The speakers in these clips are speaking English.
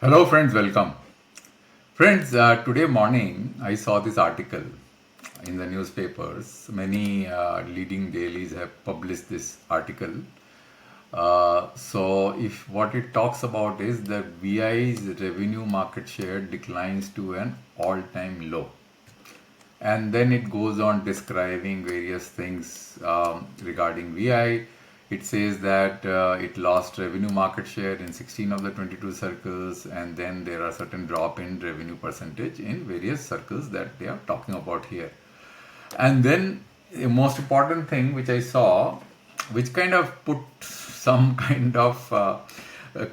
Hello friends, welcome. Friends, today morning I saw this article in the newspapers. Many leading dailies have published this article. So if what it talks about is that VI's revenue market share declines to an all-time low. And then it goes on describing various things regarding VI. It says that it lost revenue market share in 16 of the 22 circles, and then there are certain drop in revenue percentage in various circles that they are talking about here. And then the most important thing which I saw, which kind of put some kind of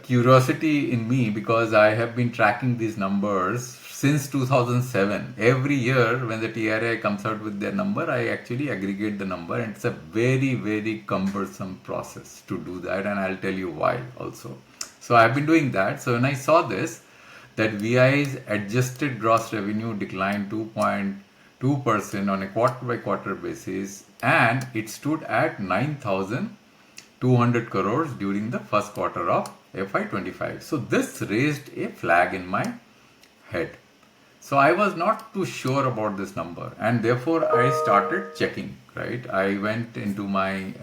curiosity in me, because I have been tracking these numbers since 2007. Every year when the TRI comes out with their number, I actually aggregate the number, and it's a very, very cumbersome process to do that, and I'll tell you why also. So I've been doing that. So when I saw this, that VI's adjusted gross revenue declined 2.2% on a quarter by quarter basis, and it stood at 9,200 crores during the first quarter of FY25. So this raised a flag in my head. So I was not too sure about this number, and therefore I started checking, right? I went into my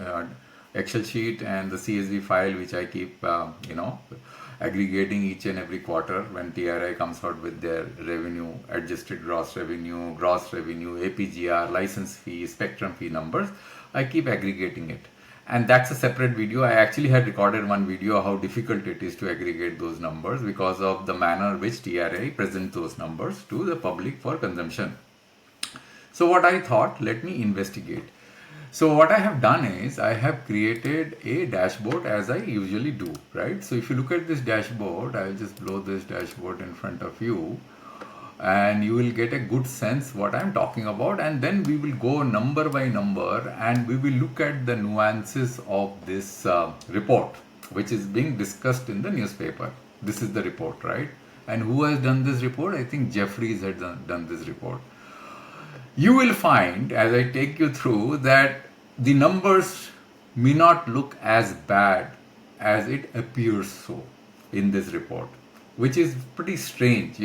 Excel sheet and the CSV file, which I keep, aggregating each and every quarter when TRI comes out with their revenue, adjusted gross revenue, APGR, license fee, spectrum fee numbers. I keep aggregating it. And that's a separate video. I actually had recorded one video how difficult it is to aggregate those numbers because of the manner which TRI presents those numbers to the public for consumption. So what I thought, let me investigate. So what I have done is I have created a dashboard as I usually do, right? So if you look at this dashboard, I'll just blow this dashboard in front of you, and you will get a good sense what I'm talking about, and then we will go number by number and we will look at the nuances of this report which is being discussed in the newspaper. This is the report, right? And who has done this report? I think Jeffries has done this report. You will find as I take you through that the numbers may not look as bad as it appears so in this report, which is pretty strange.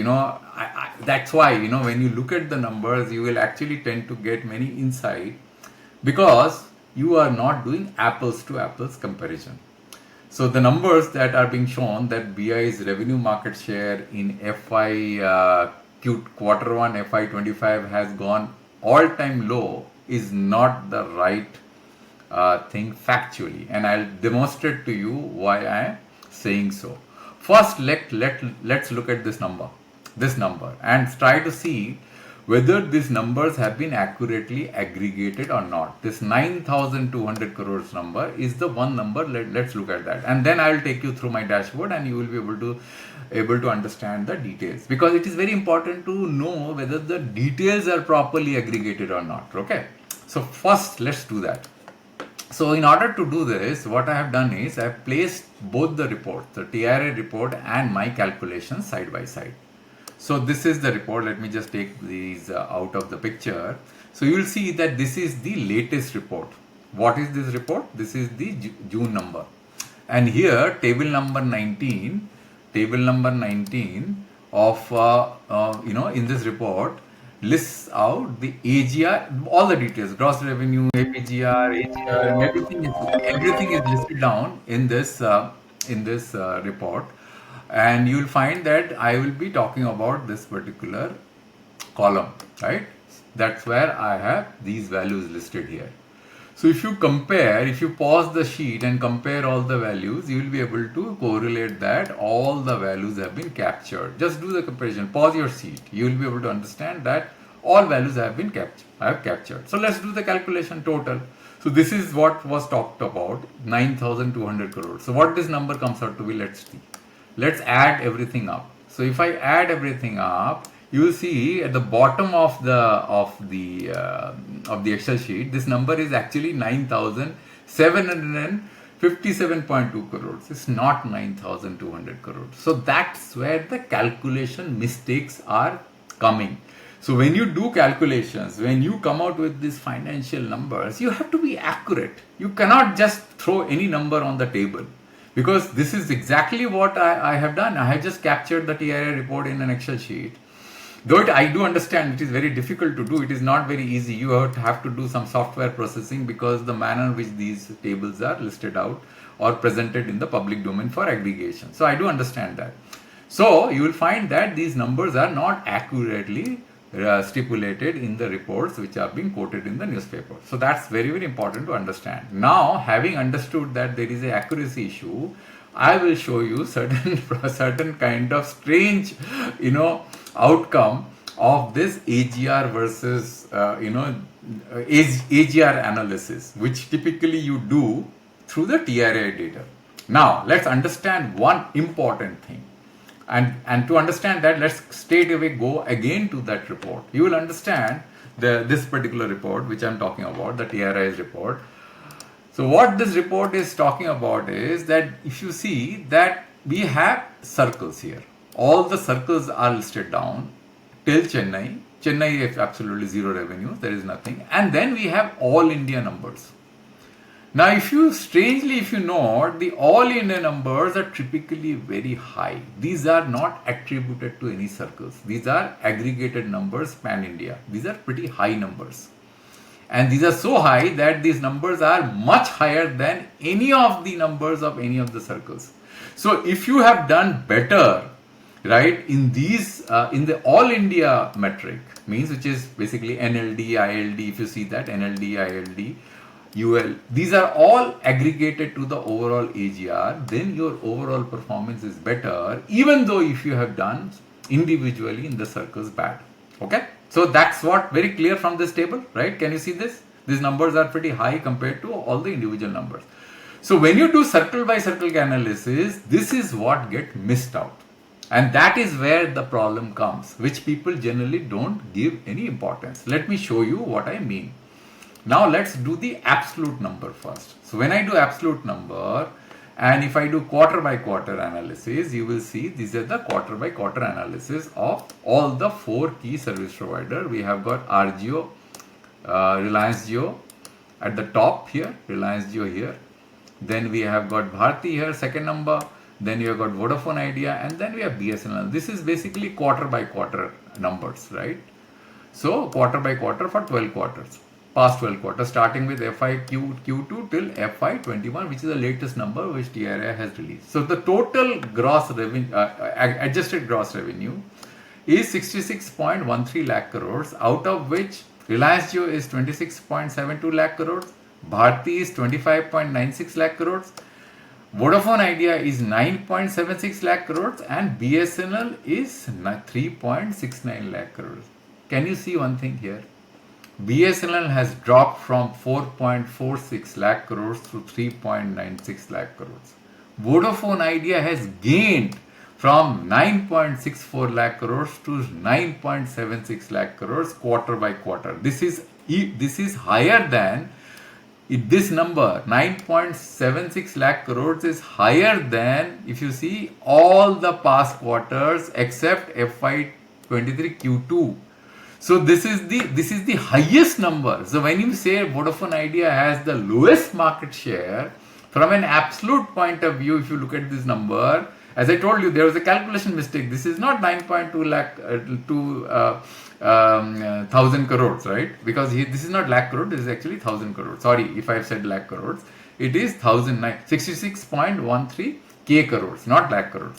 That's why, when you look at the numbers, you will actually tend to get many insight because you are not doing apples to apples comparison. So the numbers that are being shown, that BI's revenue market share in quarter one FY25 has gone all-time low, is not the right thing factually, and I'll demonstrate to you why I am saying so. First, let's look at this number, and try to see whether these numbers have been accurately aggregated or not. This 9,200 crores number is the one number. Let's look at that, and then I'll take you through my dashboard, and you will be able to understand the details, because it is very important to know whether the details are properly aggregated or not. Okay, so first let's do that. So in order to do this, what I have done is I have placed both the reports, the TRA report and my calculations side by side. So this is the report. Let me just take these out of the picture. So you will see that this is the latest report. What is this report? This is the June number. And here table number 19 of, in this report lists out the AGR, all the details, gross revenue, APGR, AGR, and everything is listed down in this report. And you will find that I will be talking about this particular column, right? That's where I have these values listed here. So if you pause the sheet and compare all the values, you will be able to correlate that all the values have been captured. Just do the comparison, pause your sheet. You will be able to understand that all values have been captured. So let's do the calculation total. So this is what was talked about, 9,200 crores. So what this number comes out to be, let's see. Let's add everything up. So if I add everything up, you will see at the bottom of the Excel sheet, this number is actually 9,757.2 crores. It's not 9,200 crores. So that's where the calculation mistakes are coming. So when you do calculations, when you come out with these financial numbers, you have to be accurate. You cannot just throw any number on the table, because this is exactly what I have done. I have just captured the TRA report in an Excel sheet. Though I do understand it is very difficult to do, it is not very easy. You have to do some software processing because the manner in which these tables are listed out or presented in the public domain for aggregation. So I do understand that. So you will find that these numbers are not accurately stipulated in the reports which are being quoted in the newspaper. So that's very, very important to understand. Now, having understood that there is an accuracy issue, I will show you certain kind of strange, outcome of this AGR versus, AGR analysis, which typically you do through the TRA data. Now, let's understand one important thing. And to understand that, let's straight away go again to that report. You will understand this particular report which I'm talking about, the TRI's report. So what this report is talking about is that if you see that we have circles here. All the circles are listed down till Chennai. Chennai is absolutely zero revenues, there is nothing. And then we have all India numbers. Now, if you note, the all India numbers are typically very high. These are not attributed to any circles. These are aggregated numbers pan India. These are pretty high numbers. And these are so high that these numbers are much higher than any of the numbers of any of the circles. So, if you have done better, right, in these, in the all India metric, means which is basically NLD, ILD, if you see that, NLD, ILD, UL, these are all aggregated to the overall AGR, then your overall performance is better, even though if you have done individually in the circles bad. Okay, so that's what very clear from this table, right? Can you see this? These numbers are pretty high compared to all the individual numbers. So when you do circle by circle analysis, this is what get missed out. And that is where the problem comes, which people generally don't give any importance. Let me show you what I mean. Now let's do the absolute number first. So when I do absolute number, and if I do quarter by quarter analysis, you will see these are the quarter by quarter analysis of all the 4 key service provider. We have got RGO, Reliance Jio at the top here, Reliance Jio here. Then we have got Bharti here, second number. Then you have got Vodafone Idea, and then we have BSNL. This is basically quarter by quarter numbers, right? So quarter by quarter for 12 quarters. Past 12 quarters, starting with Q2 till FY21, which is the latest number which TRA has released. So the total gross revenue, adjusted gross revenue is 66.13 lakh crores, out of which Reliance Jio is 26.72 lakh crores, Bharti is 25.96 lakh crores, Vodafone Idea is 9.76 lakh crores, and BSNL is 3.69 lakh crores. Can you see one thing here? BSNL has dropped from 4.46 lakh crores to 3.96 lakh crores. Vodafone Idea has gained from 9.64 lakh crores to 9.76 lakh crores quarter by quarter. This is higher than this number. 9.76 lakh crores is higher than, if you see, all the past quarters except FY23 Q2. So this is the highest number. So when you say Vodafone Idea has the lowest market share, from an absolute point of view, if you look at this number, as I told you, there was a calculation mistake. This is not 9.2 lakh to 1,000 crores, right? Because this is not lakh crore, this is actually 1,000 crores. Sorry if I've said lakh crores. It is 66.13 K crores, not lakh crores.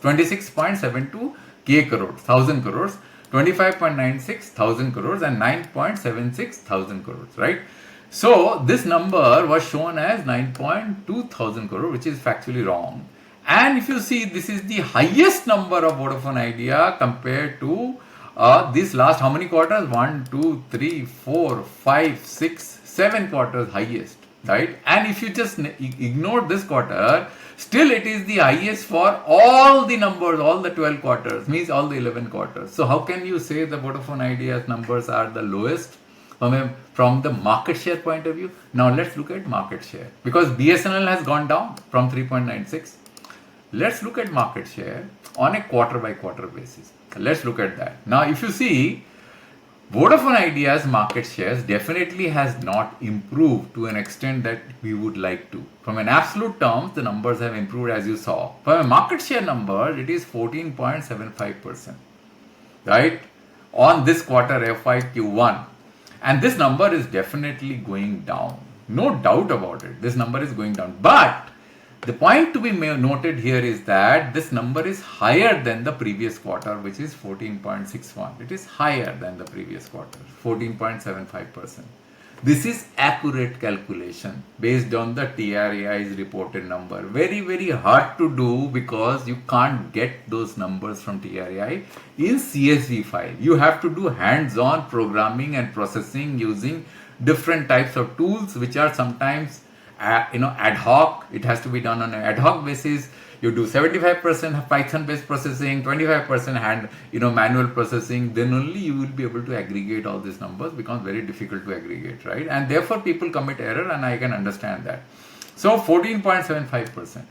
26.72 K crores, 1,000 crores. 25.96 thousand crores and 9.76 thousand crores, right? So this number was shown as 9.2 thousand crore, which is factually wrong. And if you see, this is the highest number of Vodafone Idea compared to this last how many quarters? 1, 2, 3, 4, 5, 6, 7 quarters highest, right? And if you just ignore this quarter, still it is the highest for all the numbers, all the 12 quarters, means all the 11 quarters. So how can you say the Vodafone Idea's numbers are the lowest from the market share point of view? Now let's look at market share, because BSNL has gone down from 3.96. Let's look at market share on a quarter by quarter basis. Let's look at that. Now if you see, Vodafone Idea's market shares definitely has not improved to an extent that we would like to. From an absolute terms, the numbers have improved as you saw. From a market share number, it is 14.75%, right? On this quarter FYQ1. And this number is definitely going down. No doubt about it. This number is going down. But the point to be noted here is that this number is higher than the previous quarter, which is 14.61. It is higher than the previous quarter, 14.75%. This is accurate calculation based on the TRAI's reported number. Very, very hard to do because you can't get those numbers from TRAI in CSV file. You have to do hands-on programming and processing using different types of tools, which are sometimes ad hoc. It has to be done on an ad hoc basis. You do 75% Python based processing, 25% manual processing, then only you will be able to aggregate all these numbers. Becomes very difficult to aggregate, right? And therefore people commit error, and I can understand that. So 14.75%.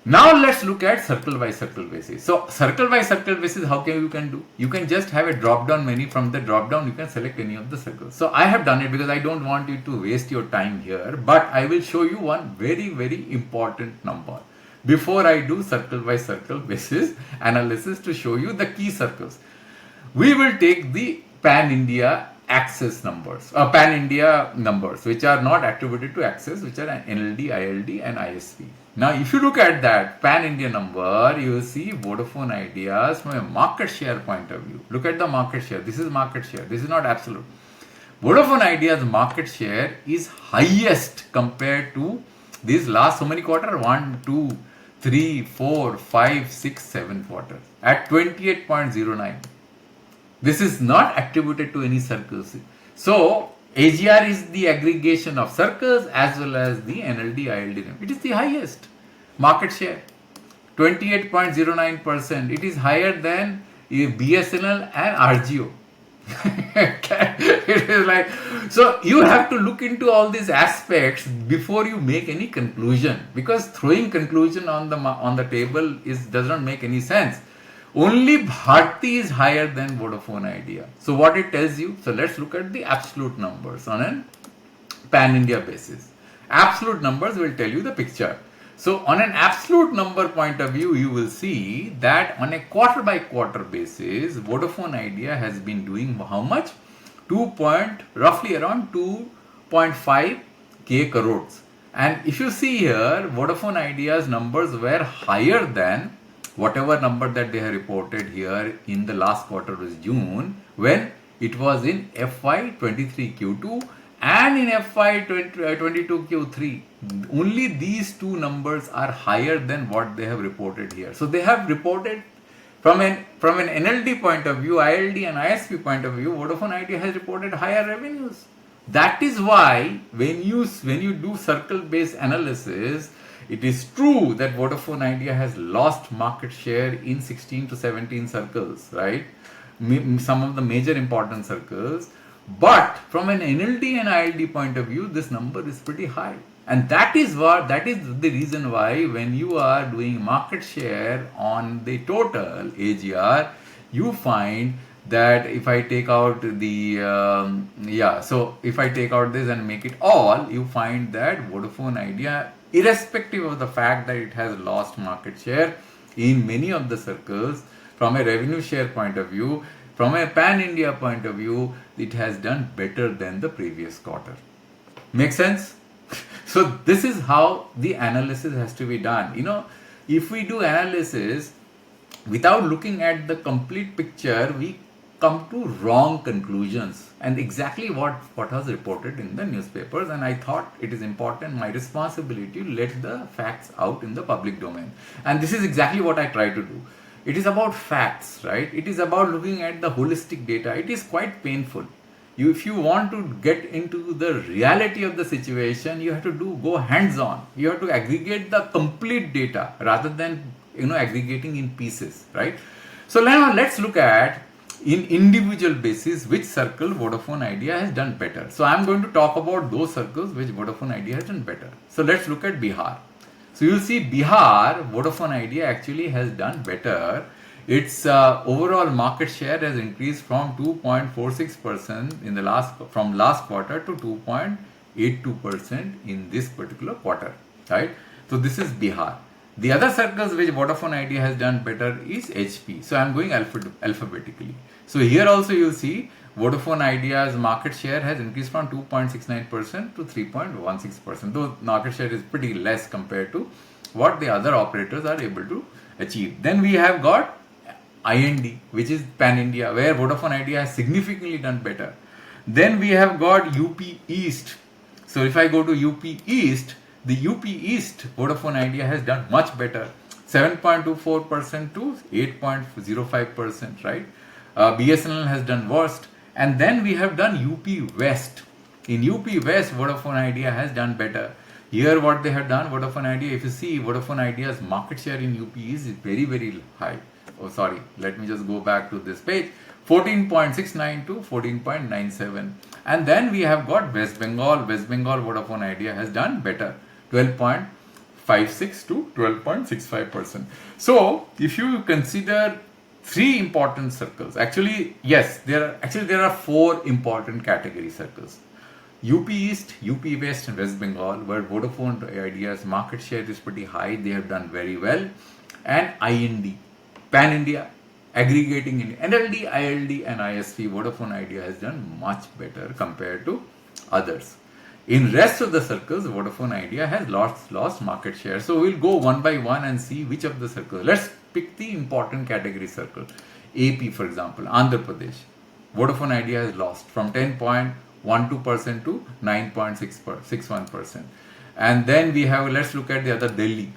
Now let's look at circle by circle basis. So circle by circle basis, how you can do? You can just have a drop down menu. From the drop down you can select any of the circles. So I have done it because I don't want you to waste your time here, but I will show you one very, very important number before I do circle by circle basis analysis to show you the key circles. We will take the pan India access numbers, pan India numbers, which are not attributed to access, which are NLD, ILD and ISP. Now, if you look at that pan India number, you will see Vodafone Ideas from a market share point of view. Look at the market share. This is market share. This is not absolute. Vodafone Idea's market share is highest compared to these last so many quarters, 1, 2, 3, 4, 5, 6, 7 quarters at 28.09. This is not attributed to any circles. So AGR is the aggregation of circles as well as the NLD, ILD. It is the highest market share, 28.09%. It is higher than BSNL and RGO. It is like, so you have to look into all these aspects before you make any conclusion, because throwing conclusion on the table does not make any sense. Only Bharti is higher than Vodafone Idea. So what it tells you, so let's look at the absolute numbers on a pan-India basis. Absolute numbers will tell you the picture. So on an absolute number point of view, you will see that on a quarter by quarter basis, Vodafone Idea has been doing how much? Roughly around 2.5 k crores. And if you see here, Vodafone Idea's numbers were higher than whatever number that they have reported here in the last quarter was June, when it was in FY23 Q2 and in FY22 Q3. Only these two numbers are higher than what they have reported here. So they have reported from an NLD point of view, ILD and ISP point of view, Vodafone Idea has reported higher revenues. That is why when you do circle based analysis, it is true that Vodafone Idea has lost market share in 16 to 17 circles, right? Some of the major important circles. But from an NLD and ILD point of view, this number is pretty high. And that is the reason why when you are doing market share on the total AGR, you find that if I take out if I take out this and make it all, you find that Vodafone Idea, irrespective of the fact that it has lost market share in many of the circles, from a revenue share point of view, from a pan-India point of view, it has done better than the previous quarter. Make sense? So this is how the analysis has to be done. If we do analysis without looking at the complete picture, we come to wrong conclusions, and exactly what was reported in the newspapers. And I thought it is important, my responsibility, to let the facts out in the public domain. And this is exactly what I try to do. It is about facts, right? It is about looking at the holistic data. It is quite painful. If you want to get into the reality of the situation, you have to go hands-on. You have to aggregate the complete data rather than aggregating in pieces, right? So now let's look at, in individual basis, which circle Vodafone Idea has done better. So I'm going to talk about those circles which Vodafone Idea has done better. So let's look at Bihar. So you'll see Bihar, Vodafone Idea actually has done better its overall market share has increased from 2.46% in the last quarter to 2.82% in this particular quarter, right? So this is Bihar. The other circles which Vodafone Idea has done better is HP. So I'm going alphabetically. So here also you'll see Vodafone Idea's market share has increased from 2.69% to 3.16%. Though market share is pretty less compared to what the other operators are able to achieve. Then we have got IND, which is Pan India, where Vodafone Idea has significantly done better. Then we have got UP East. So if I go to UP East, the UP East Vodafone Idea has done much better, 7.24% to 8.05%, right? BSNL has done worst. And then we have done UP West. In UP West, Vodafone Idea has done better. Here what they have done, Vodafone Idea, if you see Vodafone Idea's market share in UP is very, very high. Oh, sorry, let me just go back to this page. 14.69 to 14.97. And then we have got West Bengal. West Bengal Vodafone Idea has done better, 12.56 to 12.65%. So if you consider three important circles, actually there are four important category circles: UP East, UP West, and West Bengal, where Vodafone Idea's market share is pretty high. They have done very well. And IND, Pan India, aggregating in NLD, ILD, and ISP, Vodafone Idea has done much better compared to others. In rest of the circles, Vodafone Idea has lost market share. So we'll go one by one and see which of the circles. Let's pick the important category circle. AP, for example, Andhra Pradesh. Vodafone Idea has lost from 10.12% to 9.61%. And then we have, let's look at the other, Delhi.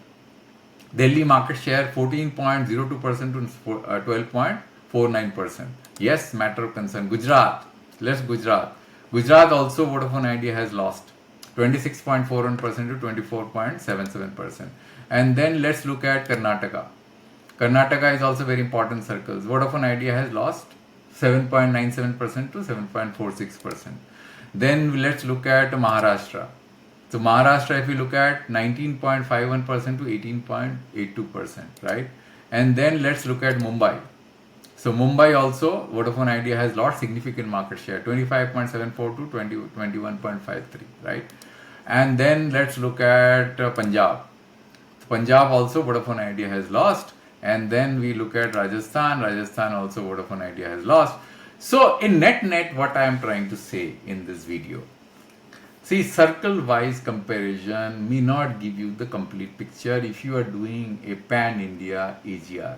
Delhi market share 14.02% to 12.49%. Yes, matter of concern. Gujarat. Let's Gujarat. Gujarat also Vodafone Idea has lost 26.41% to 24.77%. And then let's look at Karnataka. Karnataka is also very important circles. Vodafone Idea has lost 7.97% to 7.46%. Then let's look at Maharashtra. So Maharashtra, if you look at 19.51% to 18.82%, right? And then let's look at Mumbai. So Mumbai also, Vodafone Idea has lost significant market share, 25.74 to 21.53, right? And then let's look at Punjab. Punjab also, Vodafone Idea has lost. And then we look at Rajasthan. Rajasthan also, Vodafone Idea has lost. So in net, what I am trying to say in this video, see, circle-wise comparison may not give you the complete picture if you are doing a pan-India AGR,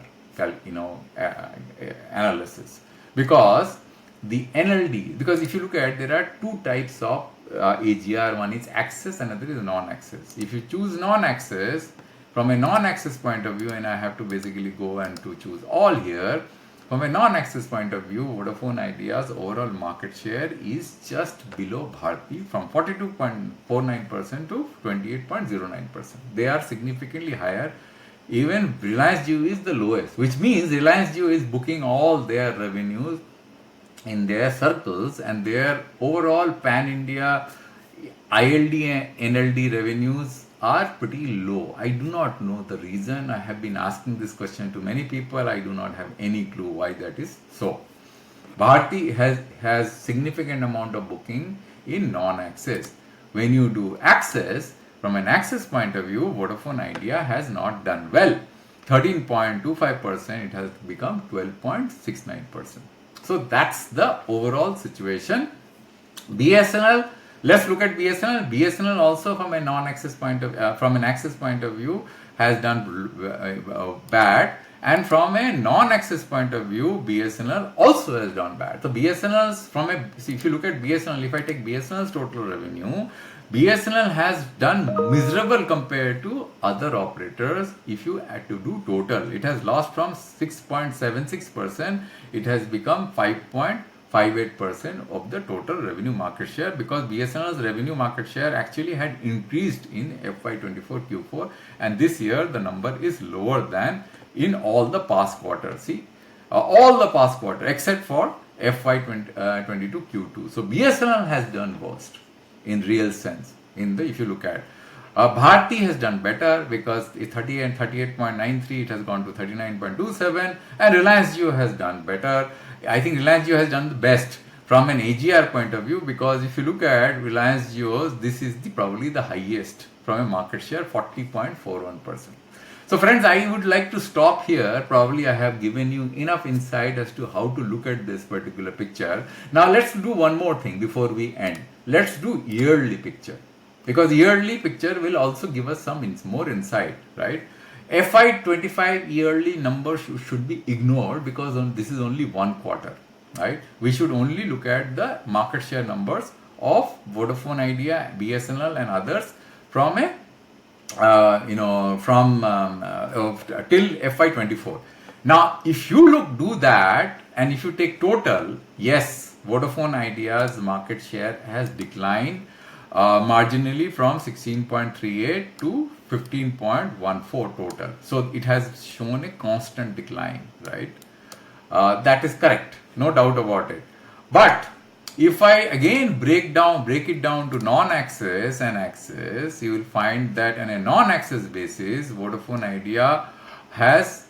analysis, because the NLD. Because if you look at, there are two types of AGR. One is access, another is non-access. If you choose non-access, from a non-access point of view, and I have to basically go and to choose all here. From a non-access point of view, Vodafone Idea's overall market share is just below Bharti, from 42.49% to 28.09%. They are significantly higher. Even Reliance Jio is the lowest, which means Reliance Jio is booking all their revenues in their circles, and their overall pan-India ILD and NLD revenues are pretty low. I do not know the reason. I have been asking this question to many people. I do not have any clue why that is so. Bharti has significant amount of booking in non-access. When you do access, from an access point of view, Vodafone Idea has not done well. 13.25%, it has become 12.69%. So that's the overall situation. BSNL, let's look at BSNL. BSNL also, from a non-access point of from an access point of view, has done bad, and from a non-access point of view, BSNL also has done bad. So BSNL's if you look at BSNL, if I take BSNL's total revenue, BSNL has done miserable compared to other operators. If you had to do total, it has lost from 6.76%, it has become 5.58% of the total revenue market share, because BSNL's revenue market share actually had increased in FY24 Q4, and this year the number is lower than in all the past quarters. See, all the past quarter except for FY22 Q2. So BSNL has done worst in real sense. If you look at Bharti has done better because it's 38.93, it has gone to 39.27, and Reliance Jio has done better. I think Reliance Jio has done the best from an AGR point of view, because if you look at Reliance Jio's, this is probably the highest from a market share, 40.41%. So friends, I would like to stop here. Probably I have given you enough insight as to how to look at this particular picture. Now let's do one more thing before we end. Let's do yearly picture, because yearly picture will also give us some more insight, right? FY25 yearly numbers should be ignored because this is only one quarter, right? We should only look at the market share numbers of Vodafone Idea, BSNL and others from a from till FY24. Now, if you do that, and if you take total, yes, Vodafone Idea's market share has declined marginally from 16.38 to 15.14 total. So it has shown a constant decline, right? That is correct, no doubt about it. But if I again break it down to non-access and access, you will find that on a non-access basis, Vodafone Idea has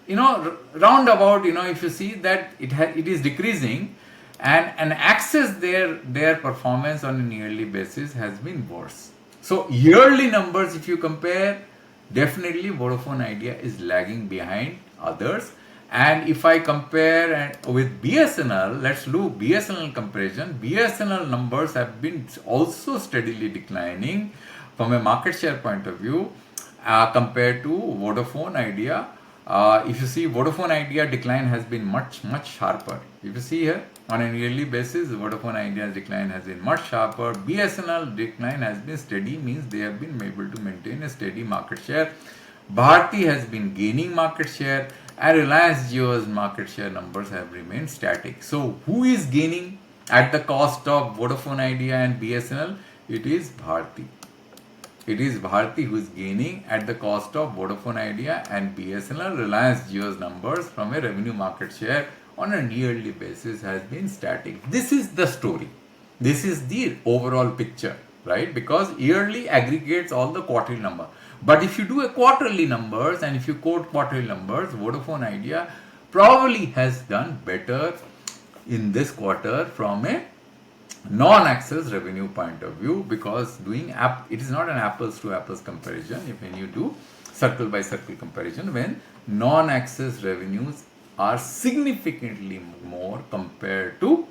roundabout, if you see that it is decreasing, and access their performance on a yearly basis has been worse. So yearly numbers, if you compare, definitely Vodafone Idea is lagging behind others. And if I compare with BSNL, let's do BSNL comparison. BSNL numbers have been also steadily declining from a market share point of view compared to Vodafone Idea. If you see, Vodafone Idea decline has been much sharper. If you see here, on a yearly basis, Vodafone Idea's decline has been much sharper. BSNL decline has been steady, means they have been able to maintain a steady market share. Bharti has been gaining market share, and Reliance Jio's market share numbers have remained static. So who is gaining at the cost of Vodafone Idea and BSNL? It is Bharti. It is Bharti who is gaining at the cost of Vodafone Idea and BSNL. Reliance Jio's numbers from a revenue market share on a yearly basis has been static. This is the story. This is the overall picture, right? Because yearly aggregates all the quarterly number. But if you do a quarterly numbers, and if you quote quarterly numbers, Vodafone Idea probably has done better in this quarter from a non-access revenue point of view, because it is not an apples to apples comparison. If when you do circle by circle comparison, when non-access revenues are significantly more compared to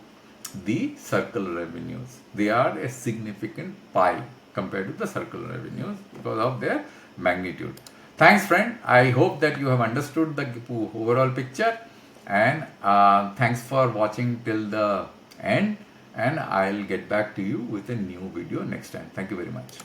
the circle revenues. They are a significant pie compared to the circle revenues because of their magnitude. Thanks, friend. I hope that you have understood the overall picture, and thanks for watching till the end, and I'll get back to you with a new video next time. Thank you very much.